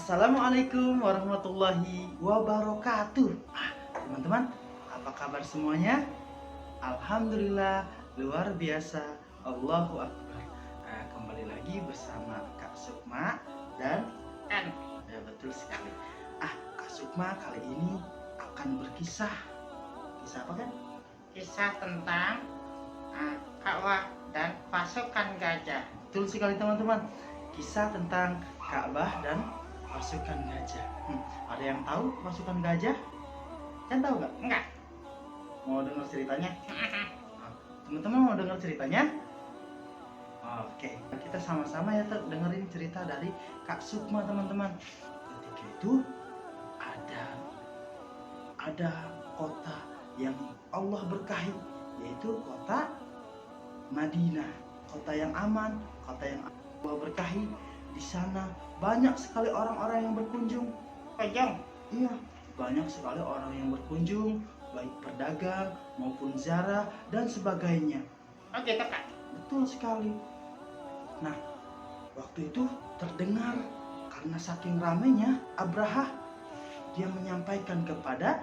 Assalamualaikum warahmatullahi wabarakatuh. Teman-teman, apa kabar semuanya? Alhamdulillah, luar biasa. Allahu Akbar. Kembali lagi bersama Kak Sukma dan Kan, ya betul sekali. Kak Sukma kali ini akan berkisah. Kisah apa kan? kisah tentang Ka'bah dan pasukan gajah. Betul sekali teman-teman. Kisah tentang Ka'bah dan pasukan gajah. Ada yang tahu pasukan gajah? Kan tahu nggak? Enggak. Mau dengar ceritanya? Teman-teman mau dengar ceritanya? Oke, kita sama-sama ya dengerin cerita dari Kak Sukma teman-teman. Ketika itu ada kota yang Allah berkahi, yaitu kota Madinah, kota yang aman, kota yang Allah berkahi. Di sana banyak sekali orang-orang yang berkunjung. Pejong. Iya, banyak sekali orang yang berkunjung, baik pedagang maupun ziarah dan sebagainya. Oh gitu Kak. Betul sekali. Nah, waktu itu terdengar karena saking ramainya Abraha, dia menyampaikan kepada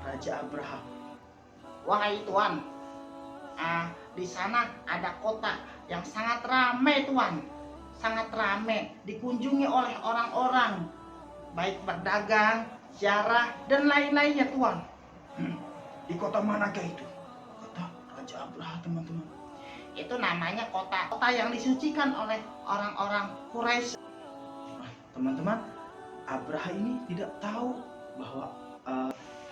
Raja Abraha, Wahai Tuan, di sana ada kota yang sangat ramai Tuan. Sangat ramai, dikunjungi oleh orang-orang, baik berdagang, ziarah, dan lain-lainnya Tuan. Di kota manakah itu? Kata Raja Abraha teman-teman. Itu namanya kota yang disucikan oleh orang-orang Quraisy. Teman-teman, Abraha ini tidak tahu bahwa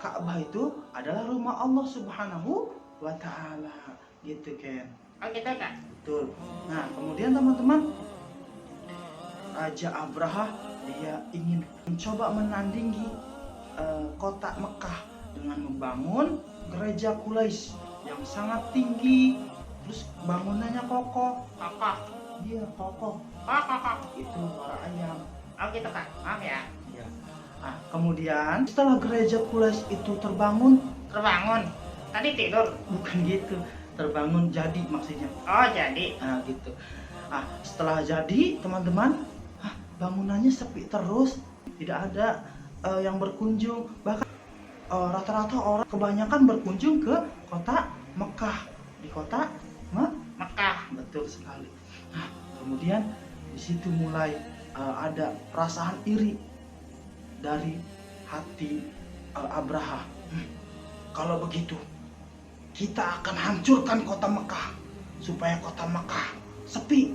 Ka'bah itu adalah rumah Allah Subhanahu wa Ta'ala, gitu kan? Oh gitu Kak. Betul. Nah, kemudian teman-teman, Raja Abraha dia ingin mencoba menandingi kota Mekah dengan membangun gereja Quraisy yang sangat tinggi, terus bangunannya kokoh. Kokoh. Iya, kokoh. Kokoh. Itu suara ayam. Oh gitu Kak. Maaf ya. Iya. Kemudian setelah gereja Quraisy itu terbangun, Terbangun. Tadi tidur. bukan gitu, terbangun jadi maksudnya. Oh jadi. Nah, gitu. Setelah jadi, teman-teman, bangunannya sepi terus, tidak ada yang berkunjung. Bahkan rata-rata orang kebanyakan berkunjung ke kota Mekah, di kota Mekah. betul sekali. Kemudian di situ mulai ada perasaan iri dari hati Abraha. Kalau begitu, kita akan hancurkan kota Mekah supaya kota Mekah sepi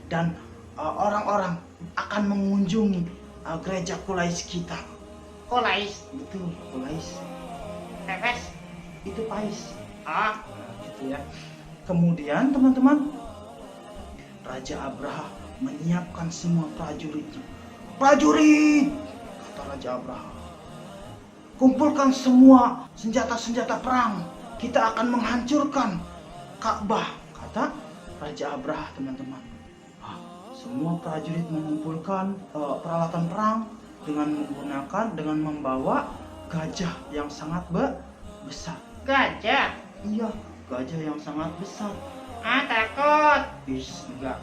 dan orang-orang akan mengunjungi gereja Quraisy kita. Quraisy. Betul, Quraisy Pepes. itu Pais. Oh. Gitu ya. Kemudian teman-teman, Raja Abraha menyiapkan semua prajuritnya. Prajurit, kata Raja Abraha, kumpulkan semua senjata-senjata perang. Kita akan menghancurkan Ka'bah, kata Raja Abraha teman-teman. Semua prajurit mengumpulkan peralatan perang dengan membawa gajah yang sangat besar. Gajah. Iya, gajah yang sangat besar. Takut. Enggak.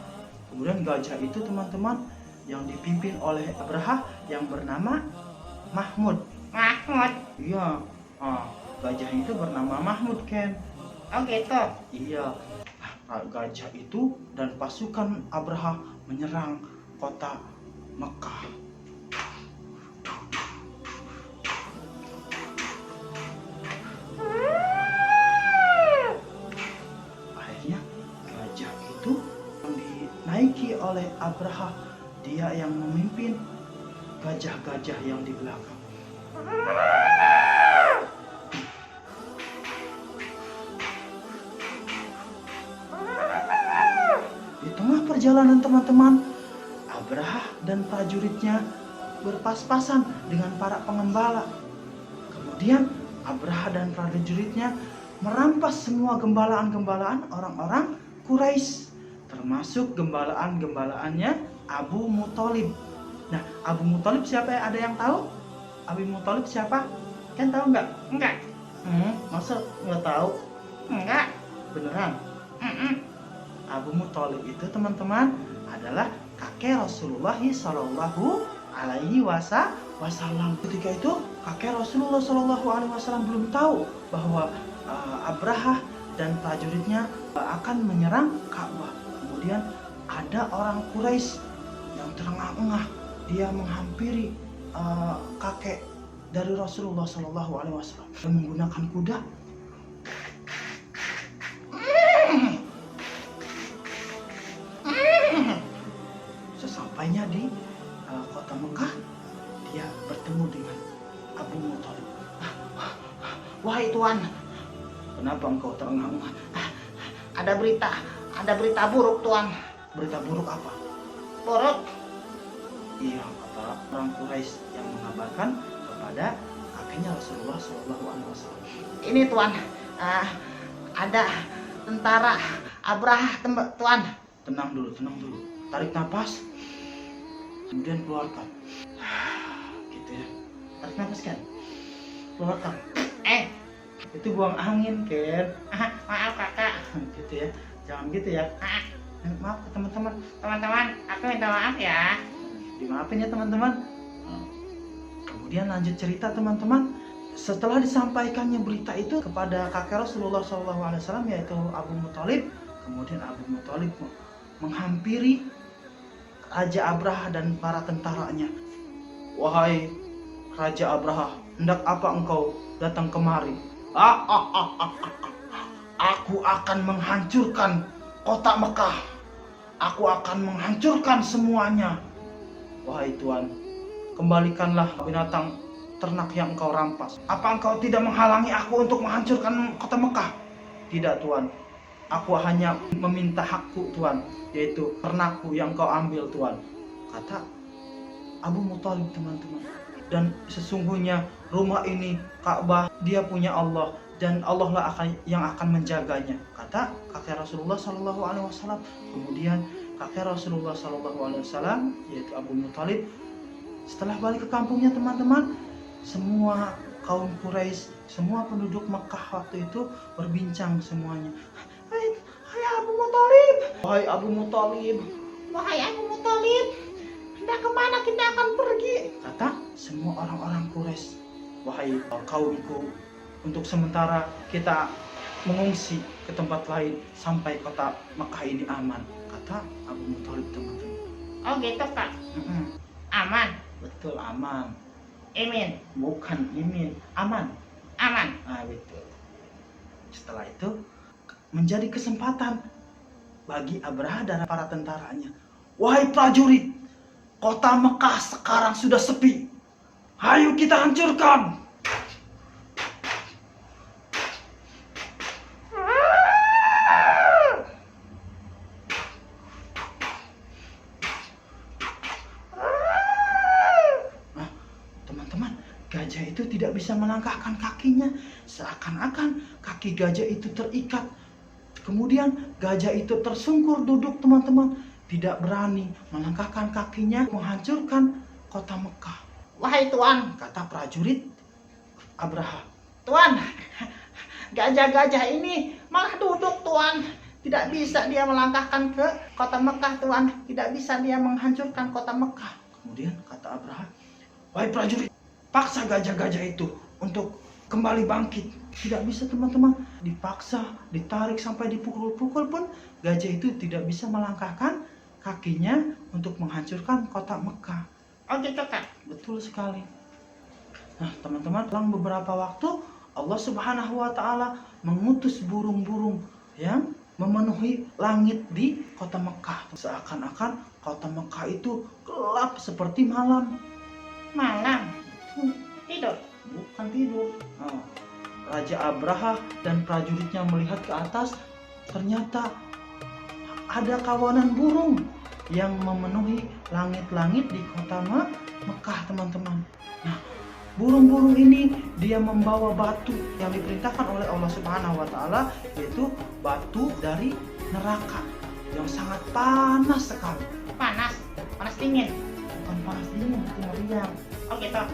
Kemudian gajah itu teman-teman yang dipimpin oleh Abraha yang bernama Mahmud. Mahmud. Iya, gajah itu bernama Mahmud, Ken. Oh gitu. Iya, gajah itu dan pasukan Abraha menyerang kota Mekah. Akhirnya gajah itu yang dinaiki oleh Abraha, dia yang memimpin gajah-gajah yang di belakang. Di tengah perjalanan teman-teman, Abraha dan prajuritnya berpas-pasan dengan para pengembala. Kemudian Abraha dan prajuritnya merampas semua gembalaan-gembalaan orang-orang Quraisy, termasuk gembalaan-gembalaannya Abu Muthalib. Nah, Abu Muthalib siapa ya? Ada yang tahu? Abu Muthalib siapa? Kan tahu nggak? Enggak. Masa nggak tahu? Enggak. Beneran? Abu Muthalib itu teman-teman adalah kakek Rasulullah Shallallahu alaihi wasallam. Ketika itu kakek Rasulullah Shallallahu Alaihi Wasallam belum tahu bahwa Abrahah dan prajuritnya akan menyerang Ka'bah. Kemudian ada orang Quraisy yang terengah-engah, dia menghampiri kakek dari Rasulullah Shallallahu Alaihi Wasallam dan menggunakan kuda. Sesampainya di kota Mekah, dia bertemu dengan Abu Muthalib. Wahai tuan, Kenapa engkau terengah-engah? ada berita buruk tuan. Berita buruk apa? Buruk? Iya, kata orang Quraisy yang mengabarkan kepada kakeknya Rasulullah Shallallahu Alaihi Wasallam. Ini tuan, ada tentara Abrahah tuan. Tenang dulu. Tarik nafas, kemudian keluarkan. Gitu ya. Tarik nafas kan? Keluarkan. Itu buang angin, Ken. Maaf kakak. Gitu ya. Jangan gitu ya. Maaf ke teman-teman. Teman-teman, aku minta maaf ya. Dimaafin ya teman-teman. Kemudian lanjut cerita teman-teman. Setelah disampaikannya berita itu kepada kakek Rasulullah SAW, yaitu Abu Muthalib, kemudian Abu Muthalib menghampiri Raja Abrahah dan para tentaranya. Wahai Raja Abrahah, hendak apa engkau datang kemari? Aku akan menghancurkan kota Mekah. Aku akan menghancurkan semuanya. Wahai Tuan, kembalikanlah binatang ternak yang engkau rampas. Apa engkau tidak menghalangi aku untuk menghancurkan kota Mekah? Tidak, Tuan. Aku hanya meminta hakku, Tuan, yaitu ternakku yang kau ambil, Tuan, kata Abu Muthalib, teman-teman. Dan sesungguhnya rumah ini, Ka'bah, dia punya Allah, dan Allah lah yang akan menjaganya, kata kakek Rasulullah Shallallahu Alaihi Wasallam. Kemudian kakek Rasulullah Shallallahu Alaihi Wasallam, yaitu Abu Muthalib, setelah balik ke kampungnya, teman-teman, semua kaum Quraisy, semua penduduk Mekah waktu itu berbincang semuanya. Hai Abu Muthalib, wahai Abu Muthalib, Wahai Abu Muthalib, hendak kemana kita akan pergi? kata semua orang-orang Quraisy. Wahai kaumku, untuk sementara kita mengungsi ke tempat lain sampai kota Mekah ini aman, kata Abu Muthalib, teman-teman. Oh gitu kak. Aman. Betul, aman. Imin. Bukan imin, aman. Aman. Betul. Setelah itu menjadi kesempatan bagi Abrahah dan para tentaranya. Wahai prajurit, kota Mekah sekarang sudah sepi. Hayo kita hancurkan. Teman-teman, gajah itu tidak bisa melangkahkan kakinya. Seakan-akan kaki gajah itu terikat. Kemudian gajah itu tersungkur duduk, teman-teman, tidak berani melangkahkan kakinya menghancurkan kota Mekah. Wahai tuan, Kata prajurit Abrahah. tuan, gajah-gajah ini malah duduk tuan. Tidak bisa dia melangkahkan ke kota Mekah tuan. Tidak bisa dia menghancurkan kota Mekah. Kemudian kata Abrahah, wahai prajurit, paksa gajah-gajah itu untuk kembali bangkit. Tidak bisa, teman-teman. Dipaksa, ditarik sampai dipukul-pukul pun gajah itu tidak bisa melangkahkan kakinya untuk menghancurkan kota Mekah. Oh gitu kak. Betul sekali. Nah, teman-teman, selang beberapa waktu Allah Subhanahu wa taala mengutus burung-burung yang memenuhi langit di kota Mekah. Seakan-akan kota Mekah itu gelap seperti malam. Malam. Tidur. Bukan tidur. Raja Abrahah dan prajuritnya melihat ke atas, ternyata ada kawanan burung yang memenuhi langit-langit di kota Mekah, teman-teman. Nah, burung-burung ini dia membawa batu yang diperintahkan oleh Allah Subhanahu wa taala, yaitu batu dari neraka yang sangat panas sekali. Panas. Panas dingin. Bukan panas dingin, itu meriang. Oh gitu.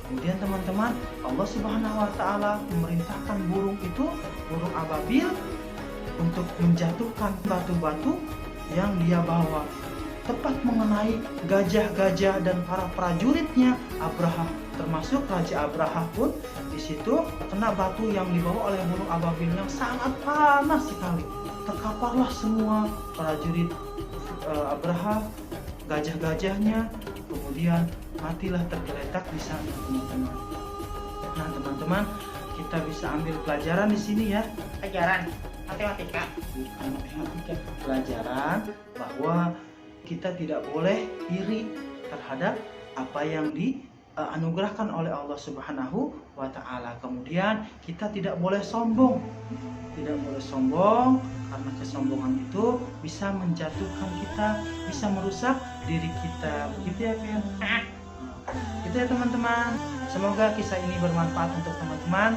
Kemudian teman-teman, Allah Subhanahu wa taala memerintahkan burung itu, burung ababil, untuk menjatuhkan batu-batu yang dia bawa. tepat mengenai gajah-gajah dan para prajuritnya Abraha, termasuk Raja Abraha pun di situ kena batu yang dibawa oleh burung ababil yang sangat panas sekali. Terkaparlah semua prajurit Abraha, gajah-gajahnya, kemudian matilah tergeletak di sana, teman-teman. Nah, teman-teman, kita bisa ambil pelajaran di sini ya. Pelajaran matematika. Bukan matematika, pelajaran bahwa kita tidak boleh iri terhadap apa yang dianugerahkan oleh Allah Subhanahu wa Ta'ala. Kemudian kita tidak boleh sombong. Tidak boleh sombong, karena kesombongan itu bisa menjatuhkan kita, bisa merusak diri kita. Begitu ya, Ken? Gitu ya, teman-teman. Semoga kisah ini bermanfaat untuk teman-teman.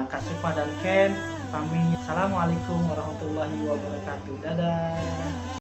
Kak Supa dan Ken pamit. Assalamualaikum warahmatullahi wabarakatuh. Dadah.